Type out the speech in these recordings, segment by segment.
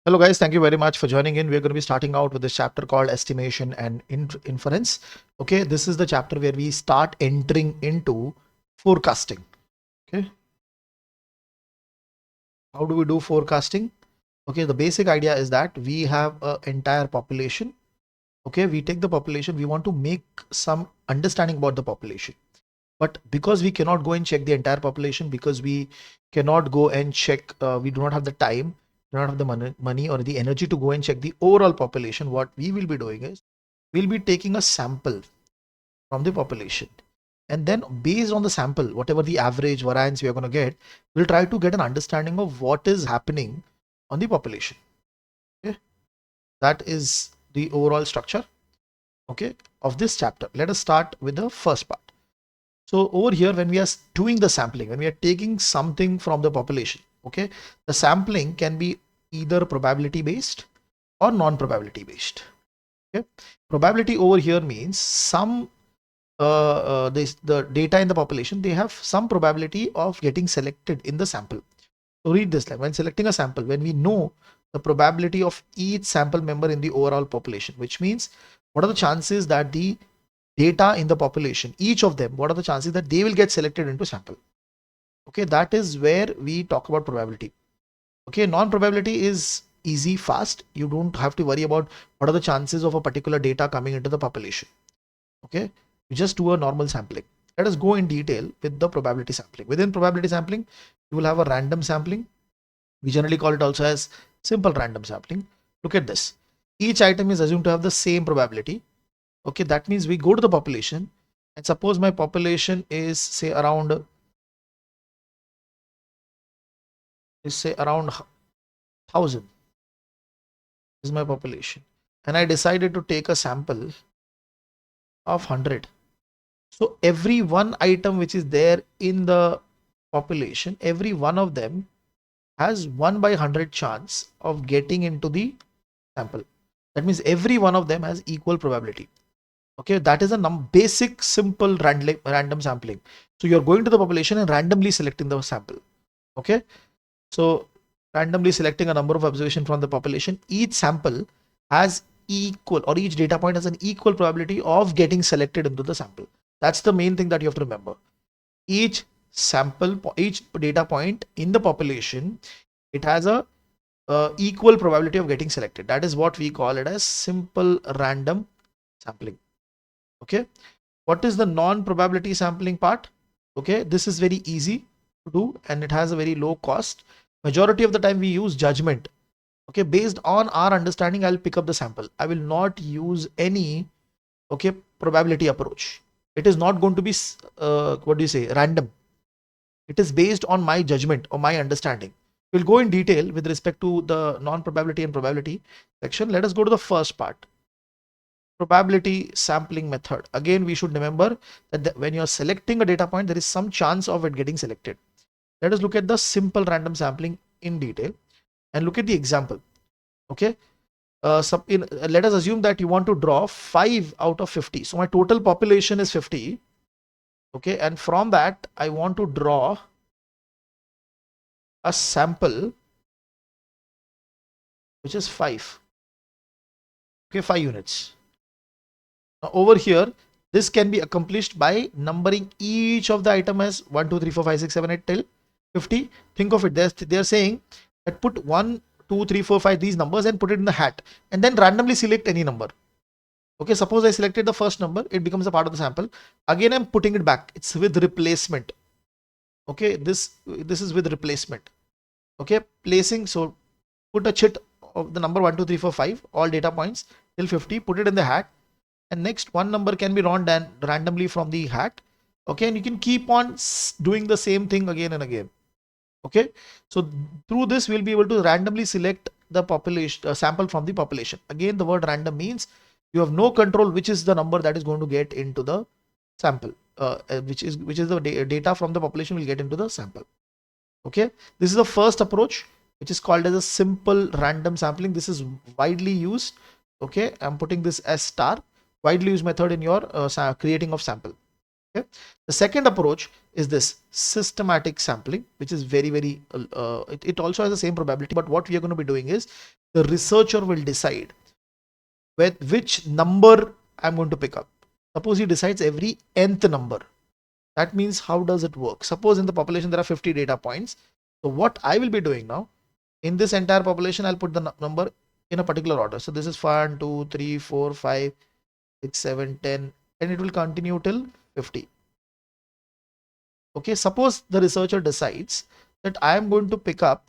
Hello guys, thank you very much for joining in. We're going to be starting out with this chapter called Estimation and Inference. Okay, this is the chapter where we start entering into forecasting. Okay, how do we do forecasting? Okay, the basic idea is that we have an entire population. Okay, we take the population, we want to make some understanding about the population. But because we cannot go and check the entire population, because we cannot go and check, we do not have the time, do not have the money or the energy to go and check the overall population, what we will be doing is we'll be taking a sample from the population. And then based on the sample, whatever the average variance we are going to get, we'll try to get an understanding of what is happening on the population. Okay, that is the overall structure, okay, of this chapter. Let us start with the first part. So over here, when we are doing the sampling, when we are taking something from the population, okay, the sampling can be either probability based or non-probability based. Okay, probability over here means some the data in the population, they have some probability of getting selected in the sample. So read this line: when selecting a sample, when we know the probability of each sample member in the overall population, which means what are the chances that the data in the population, each of them, what are the chances that they will get selected into sample? Okay, that is where we talk about probability. Okay, non-probability is easy, fast. You don't have to worry about what are the chances of a particular data coming into the population. Okay, you just do a normal sampling. Let us go in detail with the probability sampling. Within probability sampling, you will have a random sampling. We generally call it also as simple random sampling. Look at this. Each item is assumed to have the same probability. Okay, that means we go to the population, and suppose my population is say around 1,000 is my population, and I decided to take a sample of 100. So every one item which is there in the population, every one of them has 1 by 100 chance of getting into the sample. That means every one of them has equal probability. Okay, that is a basic simple random sampling. So you're going to the population and randomly selecting the sample. Okay, so randomly selecting a number of observation from the population, each sample has equal, or each data point has an equal probability of getting selected into the sample. That's the main thing that you have to remember. Each sample, each data point in the population, it has a equal probability of getting selected. That is what we call it as simple random sampling. Okay, what is the non-probability sampling part? Okay, this is very easy to do and it has a very low cost. Majority of the time we use judgment. Okay, based on our understanding, I'll pick up the sample. I will not use any, okay, probability approach. It is not going to be what do you say, random. It is based on my judgment or my understanding. We'll go in detail with respect to the non-probability and probability section. Let us go to the first part, probability sampling method. Again, we should remember that when you're selecting a data point, there is some chance of it getting selected. Let us look at the simple random sampling in detail and look at the example. Okay, let us assume that you want to draw 5 out of 50. So my total population is 50. Okay, and from that I want to draw a sample which is 5. Okay, 5 units. Now over here, this can be accomplished by numbering each of the item as 1, 2, 3, 4, 5, 6, 7, 8 till 50. Think of it, they're saying that put 1, 2, 3, 4, 5 these numbers and put it in the hat and then randomly select any number. Okay, suppose I selected the first number, it becomes a part of the sample. Again, I'm putting it back. It's with replacement. Okay, this is with replacement. Okay, placing. So put a chit of the number 1, 2, 3, 4, 5, all data points till 50, put it in the hat, and next one number can be drawn randomly from the hat. Okay, and you can keep on doing the same thing again and again. Okay, so through this we'll be able to randomly select the population sample from the population. Again, the word random means you have no control which is the number that is going to get into the sample, which is the data from the population will get into the sample. Okay, this is the first approach, which is called as a simple random sampling. This is widely used. Okay, I'm putting this as star, widely used method in your creating of sample. Okay. The second approach is this systematic sampling, which is very, it also has the same probability, but what we are going to be doing is the researcher will decide with which number I'm going to pick up. Suppose he decides every nth number. That means, how does it work? Suppose in the population there are 50 data points. So what I will be doing now, in this entire population, I'll put the number in a particular order. So this is 1, 2, 3, 4, 5, 6, 7, 10, and it will continue till 50. Okay, suppose the researcher decides that I am going to pick up,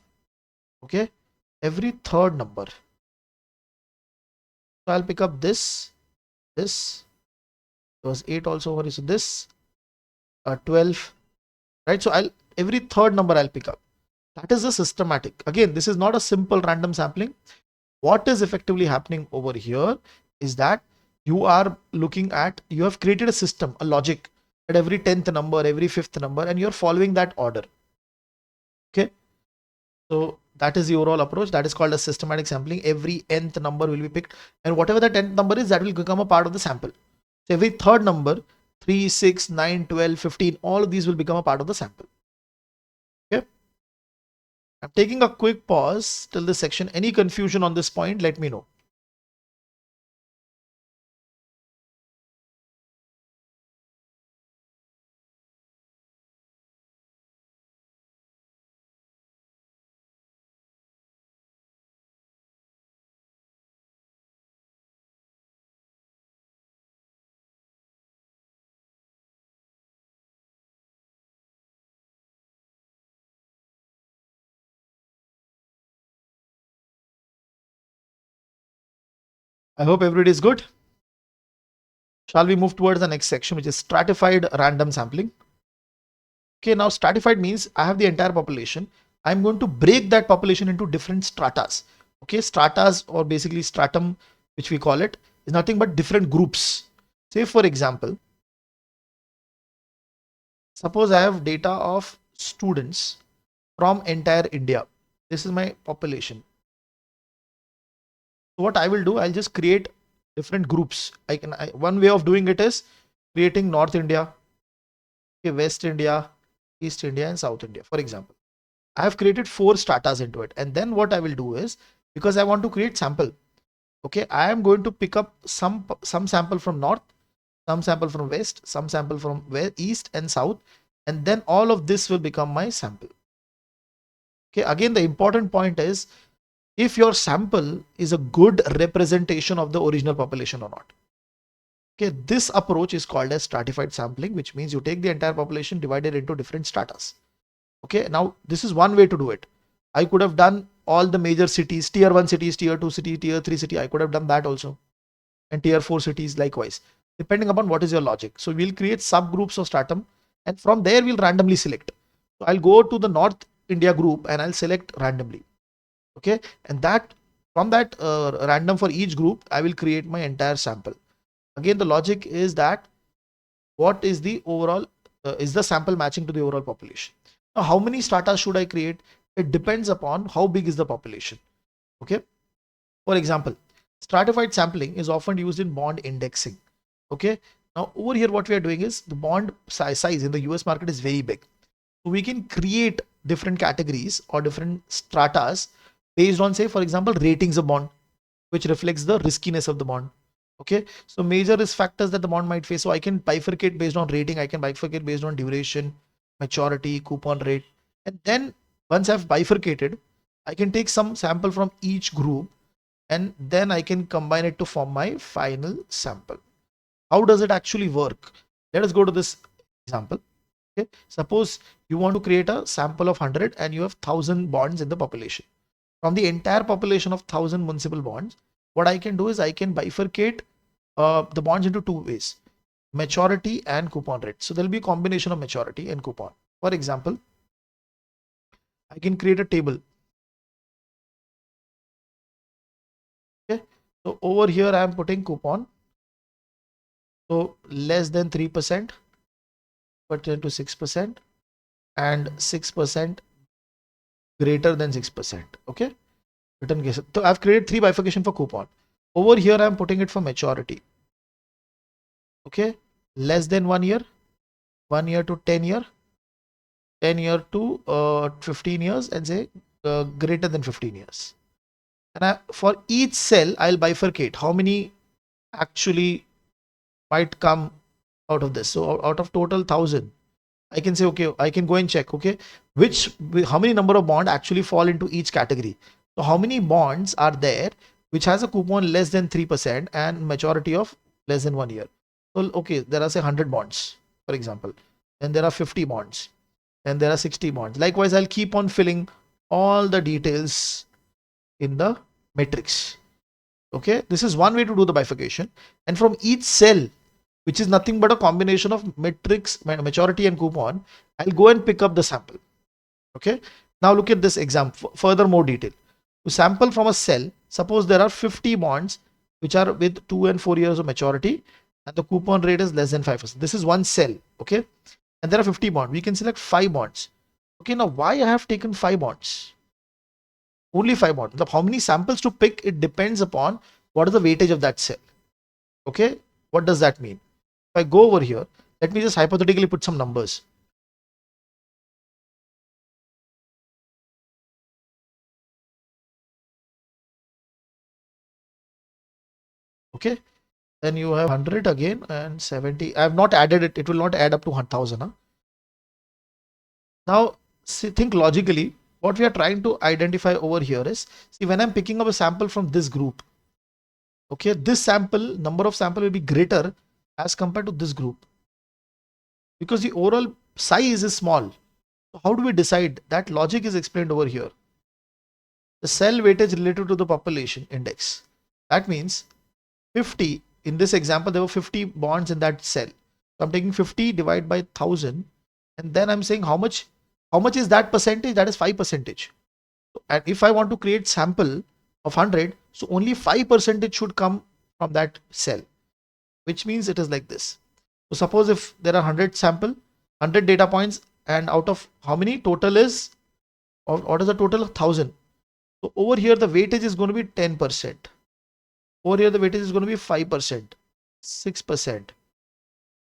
okay, every third number. So I'll pick up this was 8 also over, so this 12, right? So I'll every third number I'll pick up. That is a systematic. Again, this is not a simple random sampling. What is effectively happening over here is that you are looking at, you have created a system, a logic at every 10th number, every 5th number, and you're following that order. Okay. So that is the overall approach. That is called a systematic sampling. Every nth number will be picked, and whatever the 10th number is, that will become a part of the sample. So every third number, 3, 6, 9, 12, 15, all of these will become a part of the sample. Okay. I'm taking a quick pause till this section. Any confusion on this point, let me know. I hope everybody is good. Shall we move towards the next section, which is stratified random sampling? Okay, now stratified means I have the entire population. I'm going to break that population into different stratas. Okay, stratas, or basically stratum, which we call it, is nothing but different groups. Say for example, suppose I have data of students from entire India. This is my population. So what I will do, I'll just create different groups. One way of doing it is creating North India, okay, West India, East India, and South India, for example. I have created 4 stratas into it. And then what I will do is, because I want to create sample, okay, I am going to pick up some sample from North, some sample from West, some sample from East and South, and then all of this will become my sample. Okay, again, the important point is, if your sample is a good representation of the original population or not. Okay, this approach is called as stratified sampling, which means you take the entire population, divided into different stratas. Okay, now this is one way to do it. I could have done all the major cities, tier 1 cities, tier 2 city, tier 3 city. I could have done that also. And tier 4 cities likewise, depending upon what is your logic. So we'll create subgroups of stratum, and from there we'll randomly select. So I'll go to the North India group and I'll select randomly. Okay, and that from that random for each group, I will create my entire sample. Again, the logic is that what is the overall, is the sample matching to the overall population? Now, how many strata should I create? It depends upon how big is the population. Okay. For example, stratified sampling is often used in bond indexing. Okay. Now over here, what we are doing is, the bond size in the US market is very big. So we can create different categories or different stratas based on, say, for example, ratings of bond, which reflects the riskiness of the bond. Okay, so major risk factors that the bond might face. So I can bifurcate based on rating, I can bifurcate based on duration, maturity, coupon rate. And then once I've bifurcated, I can take some sample from each group, and then I can combine it to form my final sample. How does it actually work? Let us go to this example. Okay, suppose you want to create a sample of 100 and you have 1000 bonds in the population. From the entire population of 1000 municipal bonds, what I can do is I can bifurcate the bonds into 2 ways: maturity and coupon rate. So there'll be a combination of maturity and coupon. For example, I can create a table. Okay, so over here I am putting coupon. So less than 3%, but 10 to 6%, and 6% greater than 6%. Okay, return case. So I've created 3 bifurcation for coupon. Over here I'm putting it for maturity. Okay, less than 1 year, 1 year to 10 year, 10 year to 15 years, and say greater than 15 years. And for each cell, I'll bifurcate how many actually might come out of this. So out of total 1,000, I can say, okay, I can go and check, okay, how many number of bond actually fall into each category. So how many bonds are there which has a coupon less than 3% and maturity of less than 1 year. So, okay, there are say 100 bonds, for example, and there are 50 bonds, and there are 60 bonds. Likewise, I'll keep on filling all the details in the matrix. Okay, this is one way to do the bifurcation. And from each cell, which is nothing but a combination of matrix, maturity and coupon, I'll go and pick up the sample. Okay, now look at this example, further more detail. To sample from a cell, suppose there are 50 bonds which are with 2 and 4 years of maturity and the coupon rate is less than 5%. This is one cell. Okay, and there are 50 bonds. We can select 5 bonds. Okay, now why I have taken 5 bonds? Only 5 bonds. How many samples to pick, it depends upon what is the weightage of that cell. Okay, what does that mean? If I go over here, let me just hypothetically put some numbers. Okay, then you have 100 again and 70. I have not added it. It will not add up to 1,000. Huh? Now, see, think logically. What we are trying to identify over here is, see, when I'm picking up a sample from this group, okay, this sample, number of sample will be greater as compared to this group because the overall size is small. So how do we decide? That logic is explained over here. The cell weightage related to the population index. That means 50, in this example, there were 50 bonds in that cell. So I'm taking 50 divided by 1,000, and then I'm saying how much is that percentage? That is 5%. And if I want to create sample of 100, so only 5% should come from that cell, which means it is like this. So suppose if there are 100 sample, 100 data points, and out of how many total is, or what is the total? 1,000. So over here, the weightage is going to be 10%. Over here, the weightage is going to be 5%, 6%,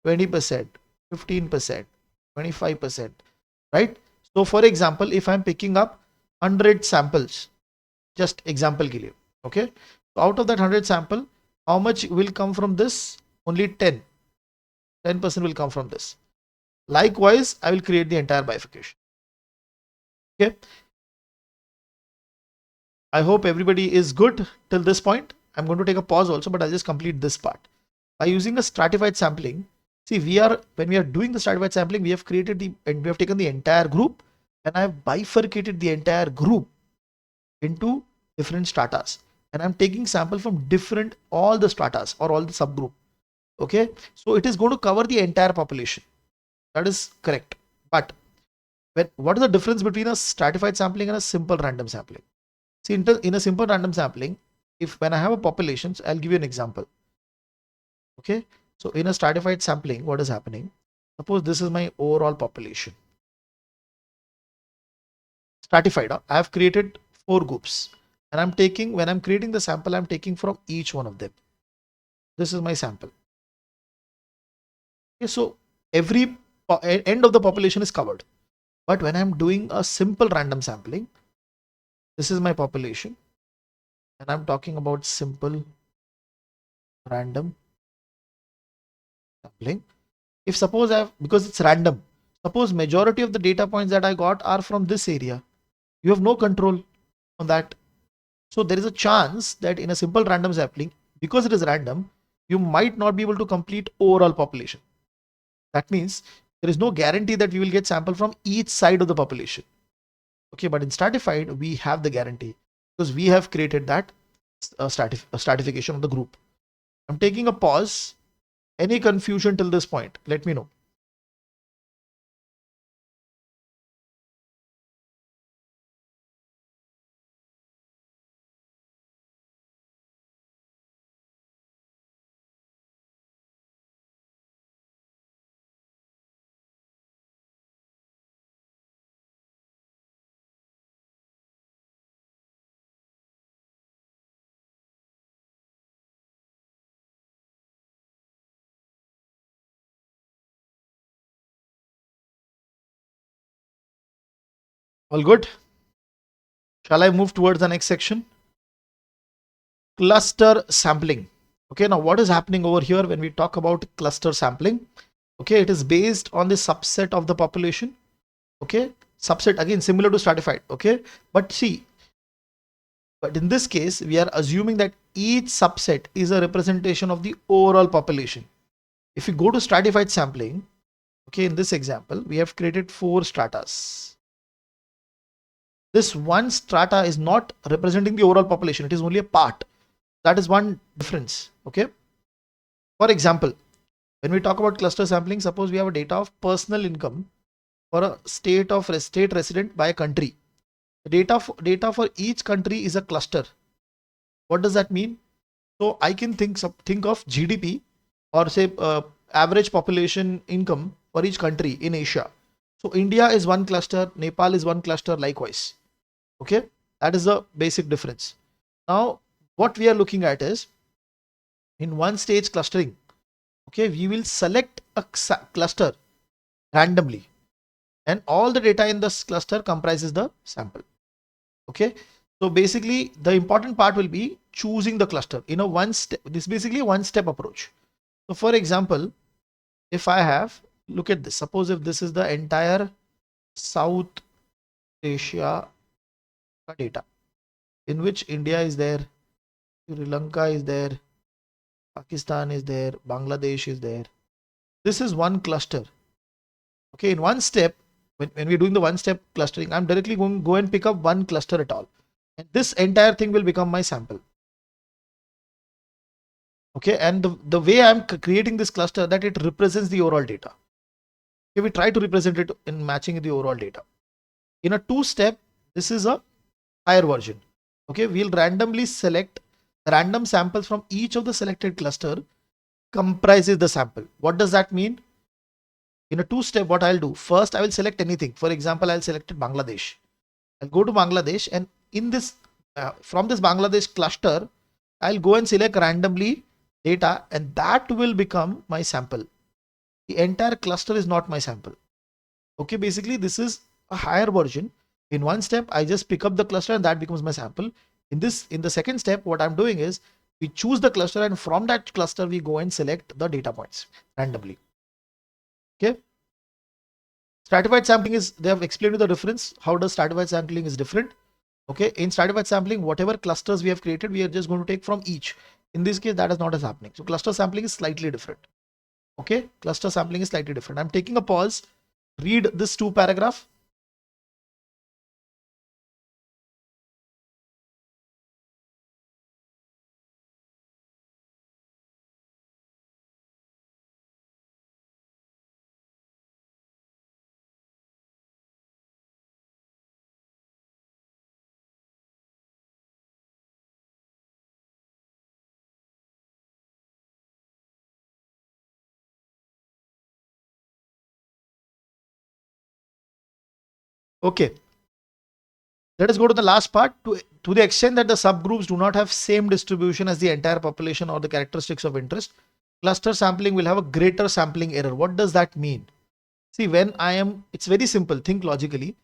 20%, 15%, 25%, right? So for example, if I'm picking up 100 samples, just example ke liye, okay? So out of that 100 sample, how much will come from this? Only 10% will come from this. Likewise, I will create the entire bifurcation. Okay. I hope everybody is good till this point. I'm going to take a pause also, but I'll just complete this part. By using a stratified sampling, see, when we are doing the stratified sampling, we have taken the entire group and I've bifurcated the entire group into different stratas. And I'm taking sample from all the stratas or all the subgroup. Okay. So it is going to cover the entire population. That is correct. But what is the difference between a stratified sampling and a simple random sampling? See, in a simple random sampling, when I have a population, so I'll give you an example. Okay, so in a stratified sampling, what is happening? Suppose this is my overall population. Stratified, I have created 4 groups, and when I'm creating the sample, I'm taking from each one of them. This is my sample. Okay, so every end of the population is covered. But when I'm doing a simple random sampling, this is my population, and I'm talking about simple random sampling. If suppose because it's random, suppose majority of the data points that I got are from this area, you have no control on that. So there is a chance that in a simple random sampling, because it is random, you might not be able to complete overall population. That means there is no guarantee that we will get sample from each side of the population. Okay, but in stratified, we have the guarantee because we have created that stratification of the group. I'm taking a pause. Any confusion till this point? Let me know. All good? Shall I move towards the next section? Cluster sampling. Okay, now what is happening over here when we talk about cluster sampling? Okay, it is based on the subset of the population. Okay, subset again similar to stratified. Okay, but see, but in this case, we are assuming that each subset is a representation of the overall population. If you go to stratified sampling, okay, in this example, we have created 4 stratas. This one strata is not representing the overall population. It is only a part. That is one difference. Okay. For example, when we talk about cluster sampling, suppose we have a data of personal income for a state resident by a country. The data for each country is a cluster. What does that mean? So I can think of GDP or say average population income for each country in Asia. So India is one cluster, Nepal is one cluster, likewise. Okay, that is the basic difference. Now, what we are looking at is in one stage clustering. Okay, we will select a cluster randomly, and all the data in this cluster comprises the sample. Okay, so basically the important part will be choosing the cluster. You know, one step. This is basically a one-step approach. So, for example, if I have, look at this. Suppose if this is the entire South Asia data, in which India is there, Sri Lanka is there, Pakistan is there, Bangladesh is there. This is one cluster. Okay, in one step, when we're doing the one step clustering, I'm directly going to go and pick up one cluster at all. And this entire thing will become my sample. Okay, and the way I'm creating this cluster, that it represents the overall data. Okay, we try to represent it in matching the overall data. In a 2-step, this is a higher version. Okay, we'll randomly select random samples from each of the selected cluster comprises the sample. What does that mean? In a 2-step, what I'll do, first I will select anything. For example, I'll select Bangladesh. I'll go to Bangladesh, and in this from this Bangladesh cluster, I'll go and select randomly data, and that will become my sample. The entire cluster is not my sample. Okay, basically this is a higher version. In one step, I just pick up the cluster and that becomes my sample. In the second step, what I'm doing is we choose the cluster, and from that cluster we go and select the data points randomly. Okay. Stratified sampling is, they have explained you the difference. How does stratified sampling is different? Okay, in stratified sampling, whatever clusters we have created, we are just going to take from each. In this case, that is not as happening. So cluster sampling is slightly different. Okay, cluster sampling is slightly different. I'm taking a pause. Read this 2 paragraph. Okay, let us go to the last part. To the extent that the subgroups do not have same distribution as the entire population or the characteristics of interest, cluster sampling will have a greater sampling error. What does that mean? See, when I am, it's very simple. Think logically.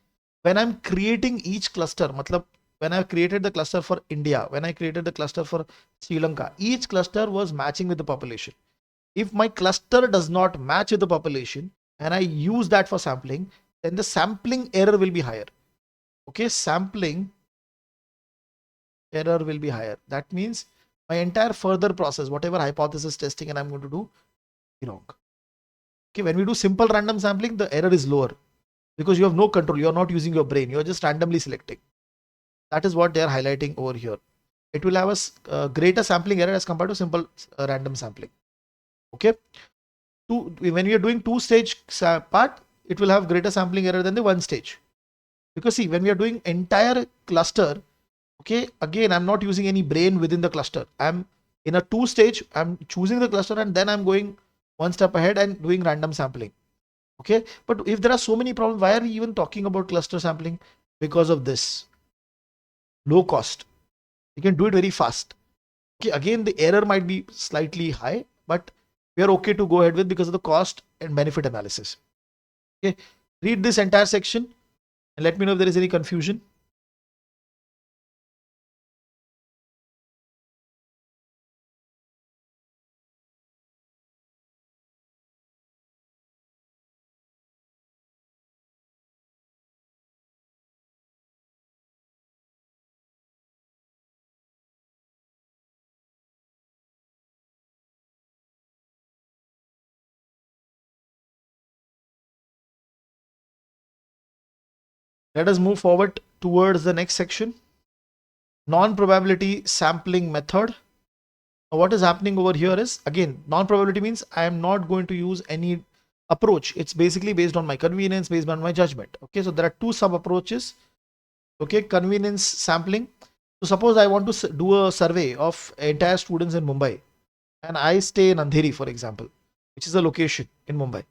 When I'm creating each cluster, matlab, when I created the cluster for India, when I created the cluster for Sri Lanka, each cluster was matching with the population. If my cluster does not match with the population and I use that for sampling, then the sampling error will be higher. Okay, sampling error will be higher. That means my entire further process, whatever hypothesis testing and I'm going to do, be wrong. Okay, when we do simple random sampling, the error is lower because you have no control. You are not using your brain. You are just randomly selecting. That is what they are highlighting over here. It will have a greater sampling error as compared to simple random sampling. Okay. When we are doing 2-stage part, it will have greater sampling error than the 1-stage. Because see, when we are doing entire cluster, okay, again, I'm not using any brain within the cluster. I'm in a 2-stage, I'm choosing the cluster and then I'm going one step ahead and doing random sampling. Okay, but if there are so many problems, why are we even talking about cluster sampling? Because of this low cost. You can do it very fast. Okay, again, the error might be slightly high, but we are okay to go ahead with because of the cost and benefit analysis. Okay, read this entire section. And let me know if there is any confusion. Let us move forward towards the next section. Non-probability sampling method. What is happening over here is, again, non-probability means I am not going to use any approach. It's basically based on my convenience, based on my judgment. Okay, so there are two sub approaches. Okay, convenience sampling. So suppose I want to do a survey of entire students in Mumbai, and I stay in Andheri, for example, which is a location in Mumbai.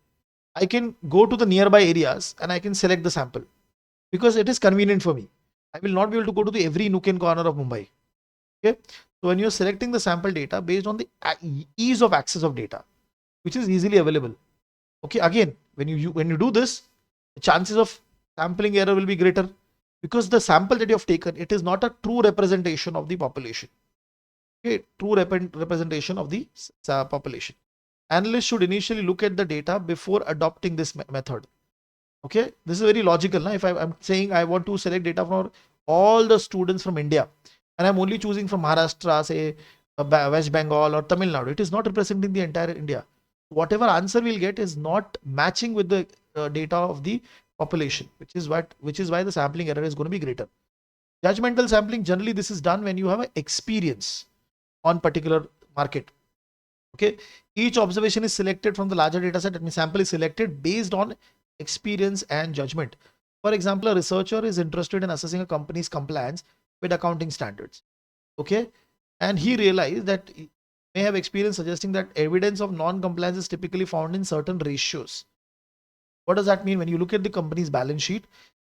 I can go to the nearby areas and I can select the sample because it is convenient for me. I will not be able to go to the every nook and corner of Mumbai. Okay, so when you're selecting the sample data based on the ease of access of data, which is easily available. Okay, again, when you do this, the chances of sampling error will be greater because the sample that you have taken, it is not a true representation of the population. Okay, true representation of the population. Analysts should initially look at the data before adopting this method. Okay, this is very logical. Now, if I'm saying I want to select data for all the students from India, and I'm only choosing from Maharashtra, say West Bengal or Tamil Nadu, it is not representing the entire India. Whatever answer we'll get is not matching with the data of the population, which is why the sampling error is going to be greater. Judgmental sampling, generally this is done when you have an experience on particular market. Okay, each observation is selected from the larger data set. That means sample is selected based on experience and judgment. For example, a researcher is interested in assessing a company's compliance with accounting standards. Okay, and he realized that he may have experience suggesting that evidence of non-compliance is typically found in certain ratios. What does that mean? When you look at the company's balance sheet,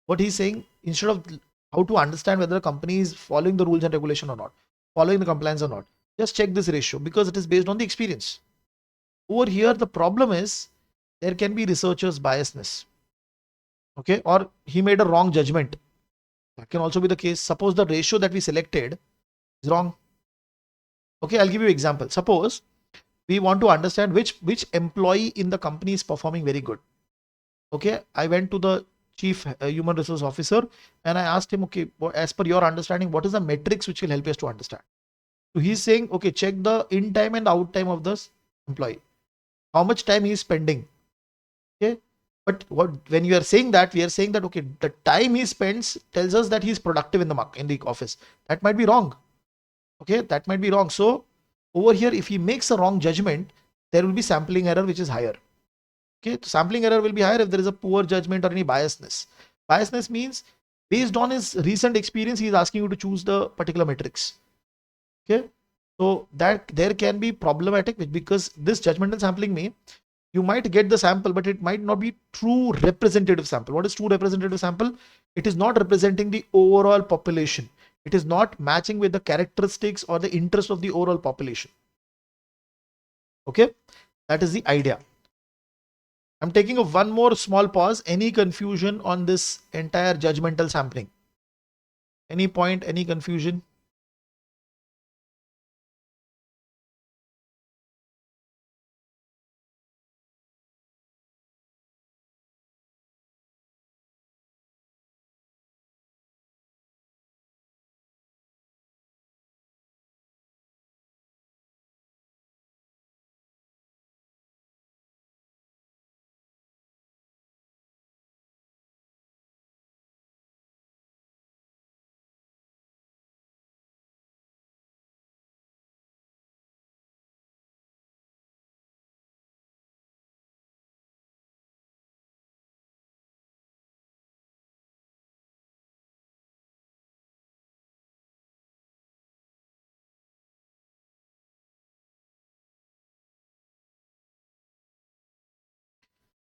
what he's saying, instead of how to understand whether a company is following the rules and regulation or not, following the compliance or not, just check this ratio because it is based on the experience. Over here, the problem is there can be researcher's biasness. Okay, or he made a wrong judgment. That can also be the case. Suppose the ratio that we selected is wrong. Okay, I'll give you an example. Suppose we want to understand which employee in the company is performing very good. Okay, I went to the chief human resource officer and I asked him, okay, as per your understanding, what is the metrics which will help us to understand? So he's saying, okay, check the in time and out time of this employee. How much time he is spending. Okay, but when you are saying that, we are saying that okay, the time he spends tells us that he's productive in the office. That might be wrong. Okay, that might be wrong. So over here, if he makes a wrong judgment, there will be sampling error which is higher. Okay, so sampling error will be higher if there is a poor judgment or any biasness. Biasness means based on his recent experience, he is asking you to choose the particular metrics. Okay, so that there can be problematic because this judgmental sampling may, you might get the sample, but it might not be true representative sample. What is true representative sample? It is not representing the overall population. It is not matching with the characteristics or the interest of the overall population. Okay, that is the idea. I'm taking a one more small pause. Any confusion on this entire judgmental sampling? Any point, any confusion?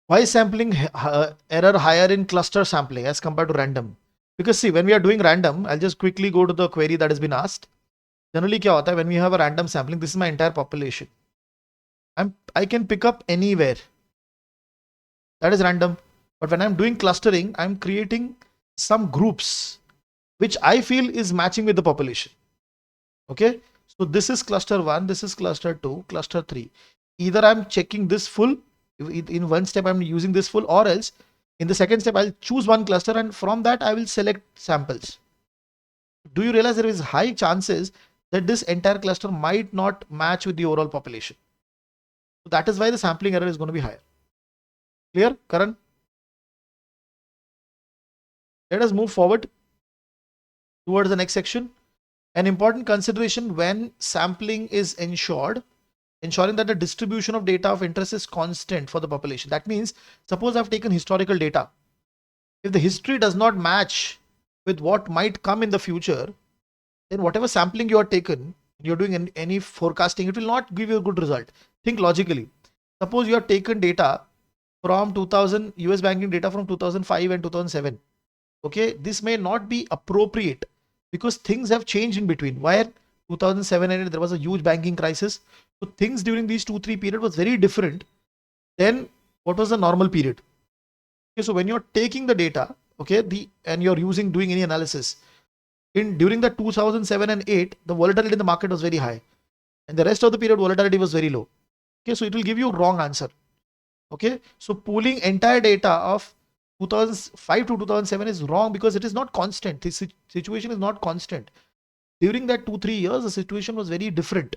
Why is sampling error higher in cluster sampling as compared to random? Because see, when we are doing random, I'll just quickly go to the query that has been asked. Generally, क्या होता है, when we have a random sampling, this is my entire population. I can pick up anywhere. That is random. But when I'm doing clustering, I'm creating some groups which I feel is matching with the population. Okay, so this is cluster 1, this is cluster 2, cluster 3. Either I'm checking this full, in one step I'm using this full, or else in the second step I'll choose one cluster and from that I will select samples. Do you realize there is high chances that this entire cluster might not match with the overall population? So that is why the sampling error is going to be higher. Clear, Karan? Let us move forward towards the next section. An important consideration when sampling is ensuring that the distribution of data of interest is constant for the population. That means, suppose I've taken historical data. If the history does not match with what might come in the future, then whatever sampling you are taken, you're doing any forecasting, it will not give you a good result. Think logically. Suppose you have taken data from 2000, US banking data from 2005 and 2007. Okay, this may not be appropriate because things have changed in between. Why? 2007 and there was a huge banking crisis. So things during these 2-3 period was very different than what was the normal period. Okay, so when you're taking the data, okay, and you're doing any analysis, during the 2007 and 8, the volatility in the market was very high, and the rest of the period volatility was very low. Okay, so it will give you wrong answer. Okay, so pooling entire data of 2005 to 2007 is wrong because it is not constant. This situation is not constant. During that 2-3 years, the situation was very different.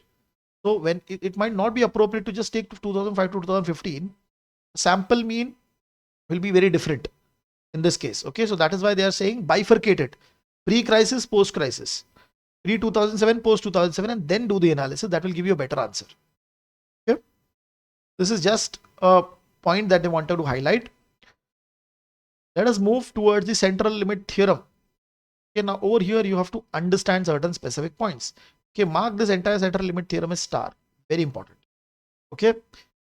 So when it might not be appropriate to just take 2005 to 2015, sample mean will be very different in this case. Okay, so that is why they are saying bifurcate it: pre-crisis, post-crisis, pre-2007, post-2007, and then do the analysis. That will give you a better answer. Okay, this is just a point that they wanted to highlight. Let us move towards the central limit theorem. Okay, now over here you have to understand certain specific points. Okay, mark this entire central limit theorem as star. Very important. Okay,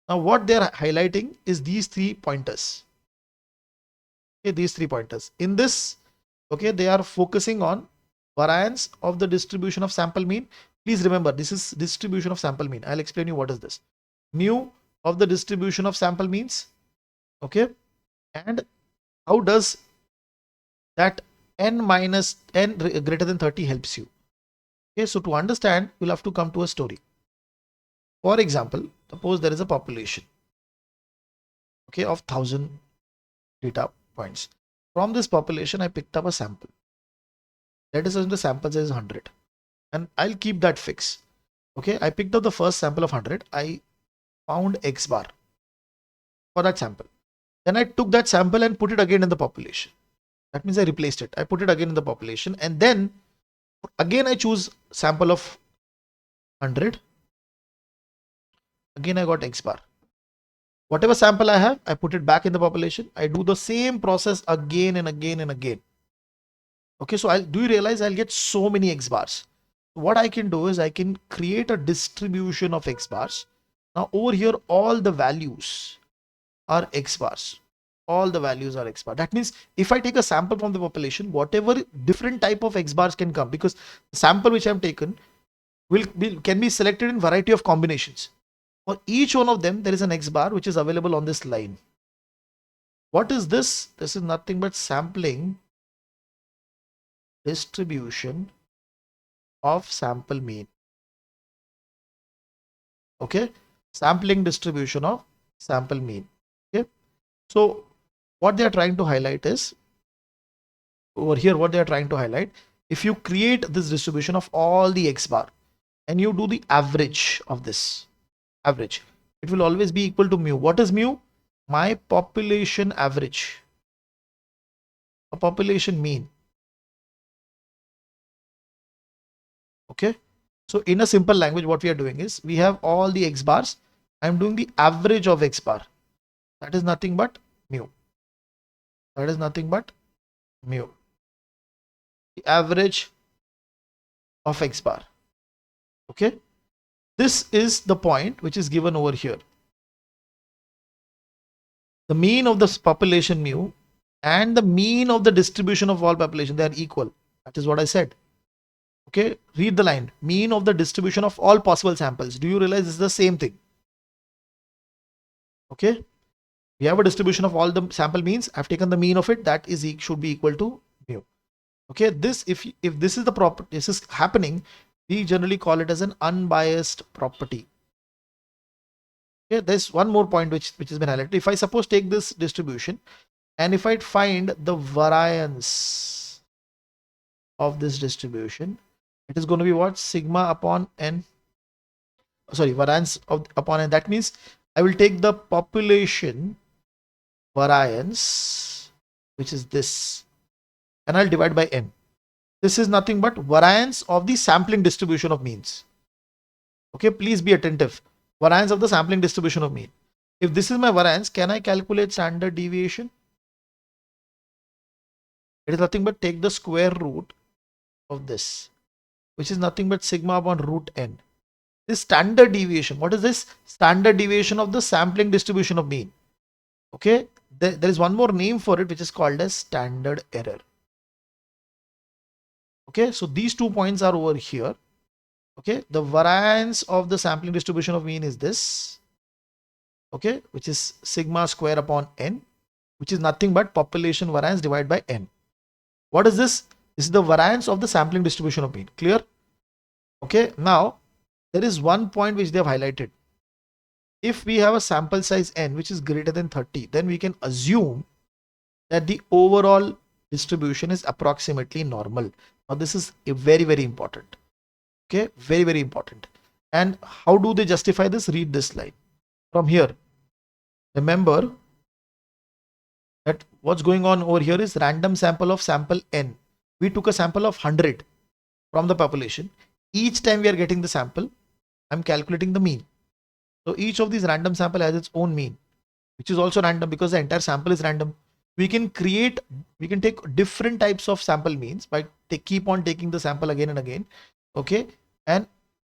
now what they are highlighting is these 3 pointers. Okay, these 3 pointers. In this, okay, they are focusing on variance of the distribution of sample mean. Please remember, this is distribution of sample mean. I'll explain you what is this. Mu of the distribution of sample means. Okay, and how does that n minus n greater than 30 helps you? Okay, so to understand, you'll have to come to a story. For example, suppose there is a population, okay, of 1000 data points. From this population, I picked up a sample. Let us assume the sample size is 100, and I'll keep that fixed. Okay, I picked up the first sample of 100. I found X bar for that sample. Then I took that sample and put it again in the population. That means I replaced it. I put it again in the population, and then again I choose sample of 100. Again I got X bar. Whatever sample I have, I put it back in the population. I do the same process again and again and again. Okay, so do you realize I'll get so many X bars? What I can do is I can create a distribution of X bars. Now over here, all the values are X bars. All the values are X bar. That means if I take a sample from the population, whatever different type of X bars can come, because the sample which I've taken can be selected in variety of combinations. For each one of them, there is an X bar which is available on this line. What is this? This is nothing but sampling distribution of sample mean. Okay, sampling distribution of sample mean. Okay, so what they are trying to highlight is over here, what they are trying to highlight, if you create this distribution of all the X bar and you do the average of this average, it will always be equal to mu. What is mu? My population average, a population mean. Okay, so in a simple language, what we are doing is we have all the X bars. I'm doing the average of X bar. That is nothing but mu. That is nothing but mu. The average of X bar. Okay, this is the point which is given over here. The mean of the population mu and the mean of the distribution of all population, they are equal. That is what I said. Okay, read the line. Mean of the distribution of all possible samples. Do you realize this is the same thing? Okay, we have a distribution of all the sample means. I've taken the mean of it. That is should be equal to mu. Okay, this if this is the property, this is happening, we generally call it as an unbiased property. Okay, there's one more point which has been highlighted. If I suppose take this distribution and if I find the variance of this distribution, it is going to be what? Sigma upon n. Sorry, variance upon n. That means I will take the population variance, which is this, and I'll divide by n. This is nothing but variance of the sampling distribution of means. Okay, please be attentive. Variance of the sampling distribution of mean. If this is my variance, can I calculate standard deviation? It is nothing but take the square root of this, which is nothing but sigma upon root n. This standard deviation. What is this? Standard deviation of the sampling distribution of mean. Okay, there is one more name for it, which is called as standard error. Okay, so these 2 points are over here. Okay, the variance of the sampling distribution of mean is this. Okay, which is sigma square upon n, which is nothing but population variance divided by n. What is this? This is the variance of the sampling distribution of mean. Clear? Okay, now there is one point which they have highlighted. If we have a sample size n which is greater than 30, then we can assume that the overall distribution is approximately normal. Now this is very important. Okay, very important. And how do they justify this? Read this line from here. Remember that what's going on over here is random sample of sample n. We took a sample of 100 from the population. Each time we are getting the sample, I'm calculating the mean. So each of these random sample has its own mean, which is also random because the entire sample is random. We can take different types of sample means by keep on taking the sample again and again. Okay, and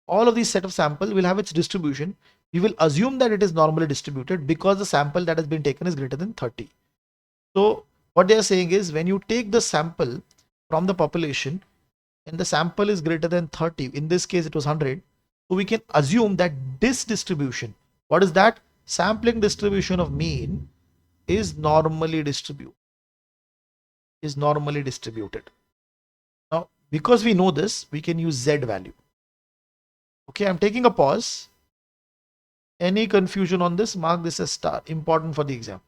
all of these set of sample will have its distribution. We will assume that it is normally distributed because the sample that has been taken is greater than 30. So what they are saying is when you take the sample from the population and the sample is greater than 30, in this case it was 100, so we can assume that this distribution, what is that? Sampling distribution of mean is normally distributed. Now, because we know this, we can use Z value. Okay, I'm taking a pause. Any confusion on this? Mark this as star. Important for the exam.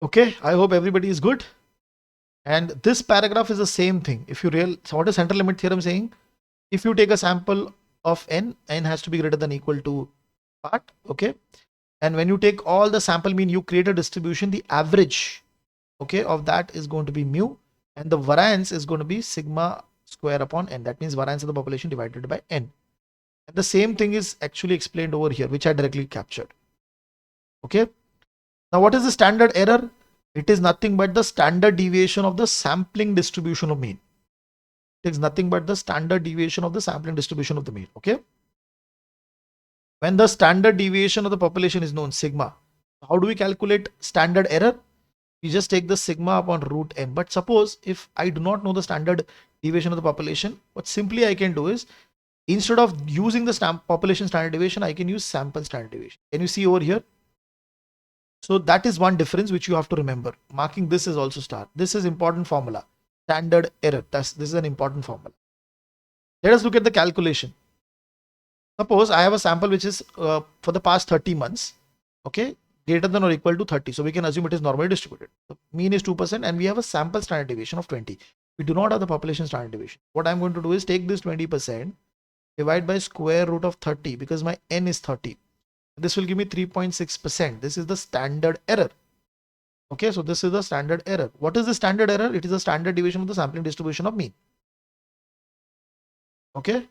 Okay, I hope everybody is good. And this paragraph is the same thing. If you so what is central limit theorem saying? If you take a sample of n has to be greater than equal to part. Okay, and when you take all the sample mean, you create a distribution. The average, okay, of that is going to be mu, and the variance is going to be sigma square upon n. That means variance of the population divided by n. And the same thing is actually explained over here, which I directly captured. Okay. Now, what is the standard error? It is nothing but the standard deviation of the sampling distribution of mean. It is nothing but the standard deviation of the sampling distribution of the mean. Okay. When the standard deviation of the population is known, sigma, how do we calculate standard error? We just take the sigma upon root n. But suppose if I do not know the standard deviation of the population, what simply I can do is, instead of using the population standard deviation, I can use sample standard deviation. Can you see over here? So that is one difference which you have to remember. Marking this is also star. This is important formula. Standard error. This is an important formula. Let us look at the calculation. Suppose I have a sample which is for the past 30 months. Okay, greater than or equal to 30. So we can assume it is normally distributed. The mean is 2% and we have a sample standard deviation of 20. We do not have the population standard deviation. What I'm going to do is take this 20%, divide by square root of 30 because my n is 30. This will give me 3.6%. This is the standard error. Okay, so this is the standard error. What is the standard error? It is the standard deviation of the sampling distribution of mean. Okay.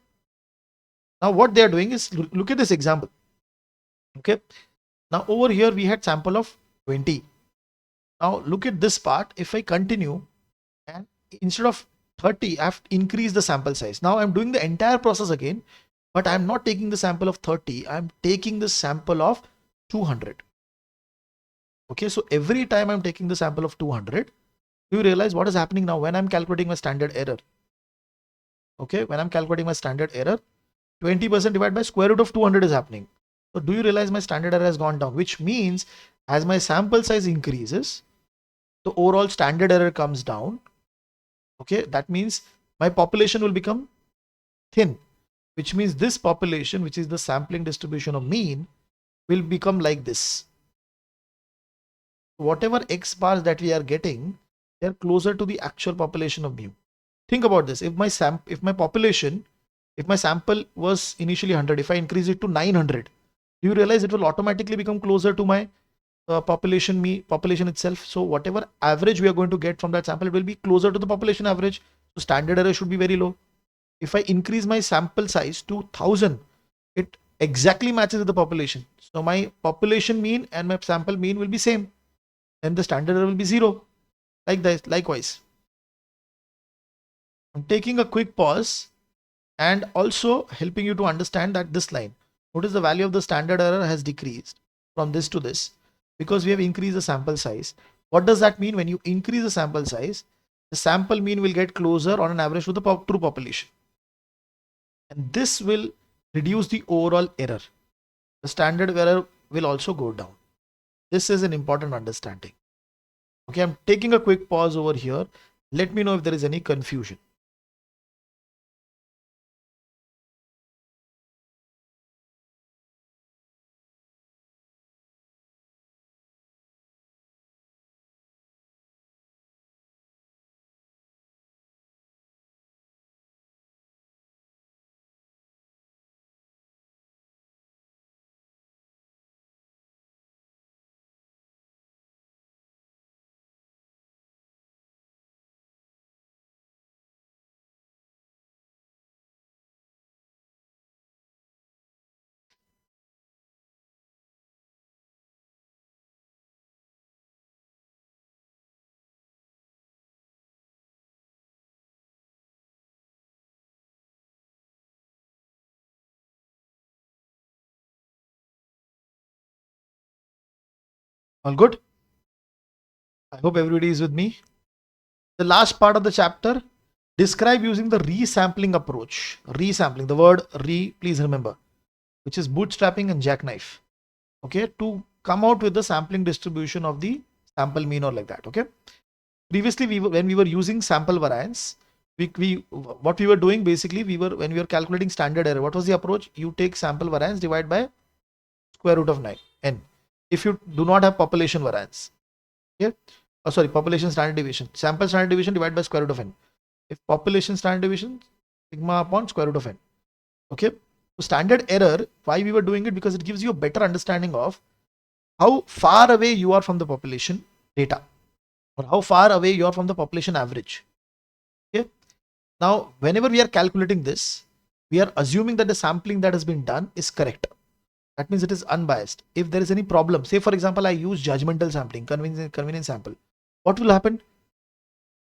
Now what they are doing is, look at this example. Okay. Now over here we had sample of 20. Now look at this part. If I continue and instead of 30, I have increased the sample size. Now I'm doing the entire process again, but I'm not taking the sample of 30. I'm taking the sample of 200. Okay, so every time I'm taking the sample of 200, you realize what is happening now when I'm calculating my standard error. Okay, when I'm calculating my standard error, 20% divided by square root of 200 is happening. So do you realize my standard error has gone down, which means as my sample size increases, the overall standard error comes down. Okay, that means my population will become thin, which means this population, which is the sampling distribution of mean, will become like this. Whatever X bars that we are getting, they're closer to the actual population of mu. Think about this. If my sample was initially 100, if I increase it to 900, do you realize it will automatically become closer to my population itself? So whatever average we are going to get from that sample, it will be closer to the population average. So standard error should be very low. If I increase my sample size to 1000, it exactly matches with the population. So my population mean and my sample mean will be same. Then the standard error will be 0. Like this, likewise. I'm taking a quick pause and also helping you to understand that this line. Notice the value of the standard error has decreased from this to this because we have increased the sample size. What does that mean? When you increase the sample size, the sample mean will get closer on an average to the true population. And this will reduce the overall error. The standard error will also go down. This is an important understanding. Okay, I'm taking a quick pause over here. Let me know if there is any confusion. All good? I hope everybody is with me. The last part of the chapter, describe using the resampling approach. Resampling, the word re, please remember, which is bootstrapping and jackknife. Okay, to come out with the sampling distribution of the sample mean or like that. Okay. Previously, when we were using sample variance, what we were doing basically, when we were calculating standard error, what was the approach? You take sample variance divide by square root of 9 n. If you do not have population variance, okay, population standard deviation, sample standard deviation divided by square root of n. If population standard deviation, sigma upon square root of n. Okay, so standard error, why we were doing it? Because it gives you a better understanding of how far away you are from the population data, or how far away you are from the population average. Okay, now whenever we are calculating this, we are assuming that the sampling that has been done is correct. That means it is unbiased. If there is any problem, say for example, I use judgmental sampling, convenience sample, what will happen?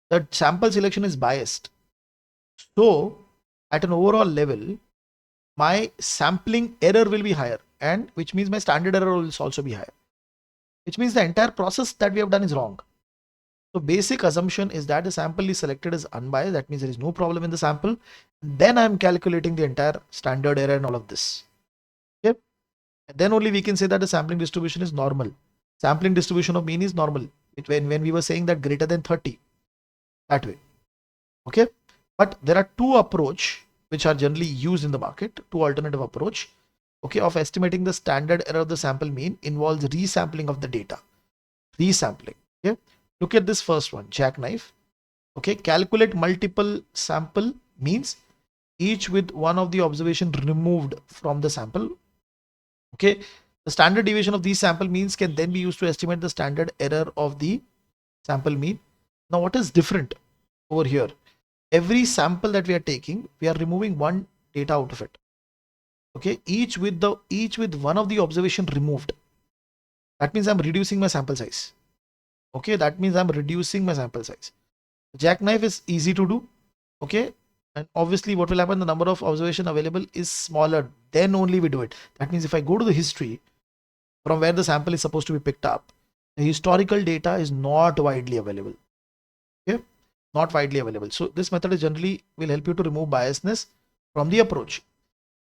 The sample selection is biased. So at an overall level, my sampling error will be higher, and which means my standard error will also be higher, which means the entire process that we have done is wrong. So basic assumption is that the sample is selected as unbiased. That means there is no problem in the sample. Then I'm calculating the entire standard error and all of this. Okay. And then only we can say that the sampling distribution is normal. Sampling distribution of mean is normal. When we were saying that greater than 30, that way. Okay. But there are two approach which are generally used in the market, two alternative approach. Okay, of estimating the standard error of the sample mean involves resampling of the data. Resampling. Okay. Look at this first one, jackknife. Okay, calculate multiple sample means, each with one of the observation removed from the sample. Okay, the standard deviation of these sample means can then be used to estimate the standard error of the sample mean. Now what is different over here? Every sample that we are taking, we are removing one data out of it. Okay, each with one of the observation removed. That means I'm reducing my sample size. Okay, that means I'm reducing my sample size. Jackknife is easy to do. Okay, and obviously what will happen, the number of observation available is smaller, then only we do it. That means if I go to the history from where the sample is supposed to be picked up, the historical data is not widely available. Okay, not widely available. So this method is generally will help you to remove biasness from the approach.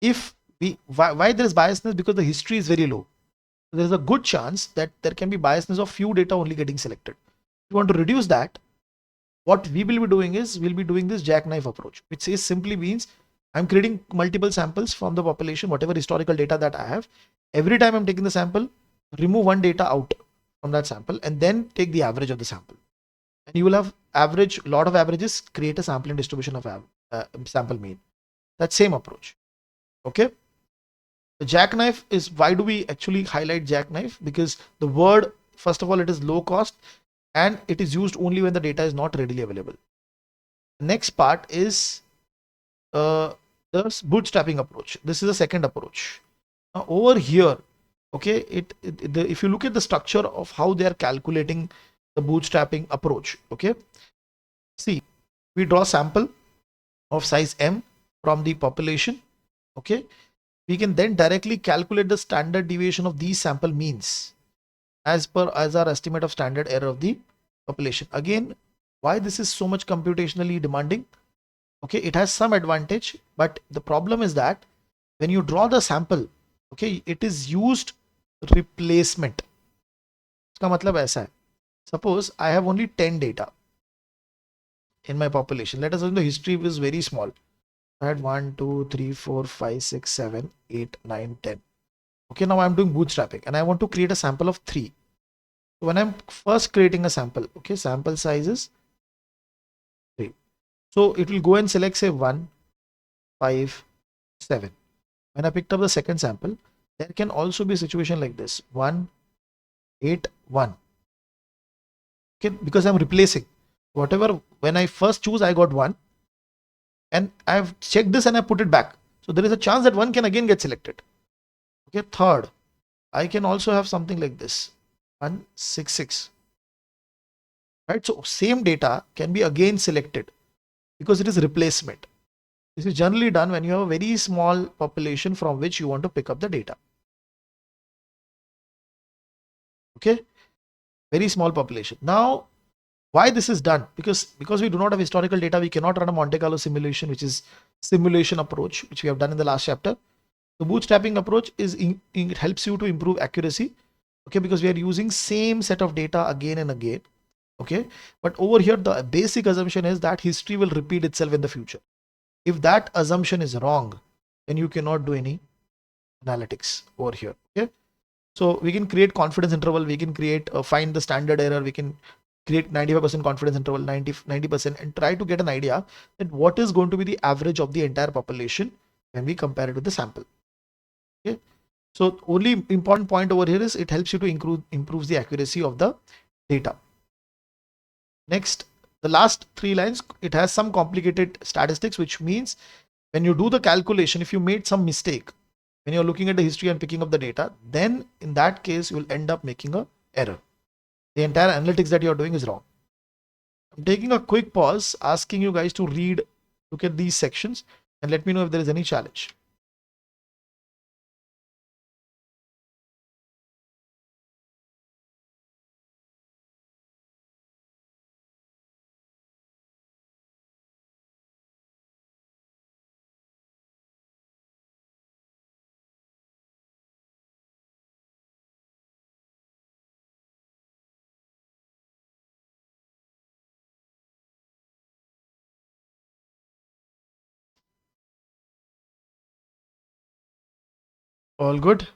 If we why there is biasness, because the history is very low, there is a good chance that there can be biasness of few data only getting selected. If you want to reduce that, what we will be doing is we'll be doing this jackknife approach, which is simply means I'm creating multiple samples from the population, whatever historical data that I have. Every time I'm taking the sample, remove one data out from that sample and then take the average of the sample. And you will have average, lot of averages, create a sampling distribution of sample mean. That same approach. Okay. The jackknife is, why do we actually highlight jackknife? Because the word, first of all, it is low cost and it is used only when the data is not readily available. The next part is the bootstrapping approach. This is the second approach. Now over here, okay, if you look at the structure of how they are calculating the bootstrapping approach, okay, see, we draw sample of size m from the population, okay, we can then directly calculate the standard deviation of these sample means as our estimate of standard error of the population. Again, why this is so much computationally demanding? Okay, it has some advantage, but the problem is that when you draw the sample, okay, it is used replacement. इसका मतलब ऐसा है, suppose I have only 10 data in my population. Let us assume the history is very small. I had 1, 2, 3, 4, 5, 6, 7, 8, 9, 10. Okay, now I'm doing bootstrapping and I want to create a sample of 3. So when I'm first creating a sample, okay, sample size is 3. So it will go and select say 1, 5, 7. When I picked up the second sample, there can also be a situation like this, 1, 8, 1. Okay, because I'm replacing whatever, when I first choose, I got 1 and I've checked this and I put it back. So there is a chance that 1 can again get selected. Okay, third, I can also have something like this, 1, 6, 6. Right, so same data can be again selected because it is replacement. This is generally done when you have a very small population from which you want to pick up the data. Okay, very small population. Now, why this is done? Because we do not have historical data, we cannot run a Monte Carlo simulation, which is simulation approach, which we have done in the last chapter. The bootstrapping approach is it helps you to improve accuracy. Okay, because we are using same set of data again and again. Okay, but over here the basic assumption is that history will repeat itself in the future. If that assumption is wrong, then you cannot do any analytics over here. Okay, so we can create confidence interval, we can create find the standard error, we can create 95% confidence interval, 90%, and try to get an idea that what is going to be the average of the entire population when we compare it with the sample. Okay, so only important point over here is it helps you to improves the accuracy of the data. Next, the last 3 lines, it has some complicated statistics, which means when you do the calculation, if you made some mistake when you're looking at the history and picking up the data, then in that case you will end up making a error. The entire analytics that you're doing is wrong. I'm taking a quick pause, asking you guys to look at these sections and let me know if there is any challenge. All good?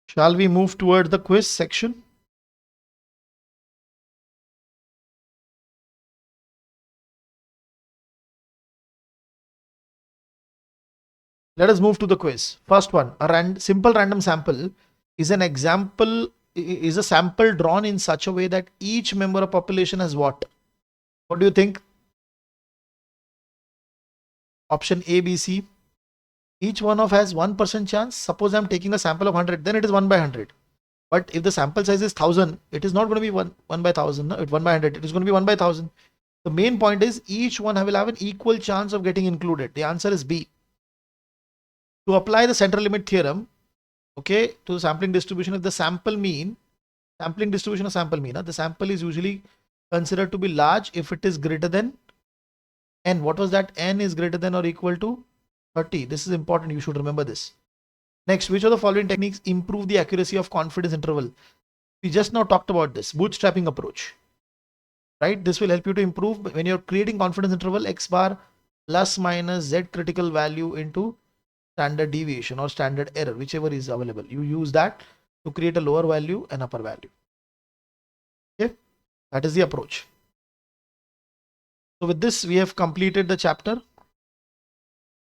Shall we move toward the quiz section? Let us move to the quiz. First one, a simple random sample is an example is a sample drawn in such a way that each member of population has what? What do you think? Option A, B, C. Each one of has 1% chance. Suppose I'm taking a sample of 100, then it is 1 by 100. But if the sample size is 1000, it is not going to be 1 by 1000. No? 1 by 100. It is going to be 1 by 1000. The main point is each one will have an equal chance of getting included. The answer is B. To apply the central limit theorem, okay, to the sampling distribution, if the sampling distribution of sample mean, the sample is usually considered to be large if it is greater than n. What was that? N is greater than or equal to 30. This is important. You should remember this. Next, which of the following techniques improve the accuracy of confidence interval? We just now talked about this bootstrapping approach, right? This will help you to improve when you're creating confidence interval x bar plus minus z critical value into standard deviation or standard error, whichever is available. You use that to create a lower value and upper value. Okay, that is the approach. So with this, we have completed the chapter.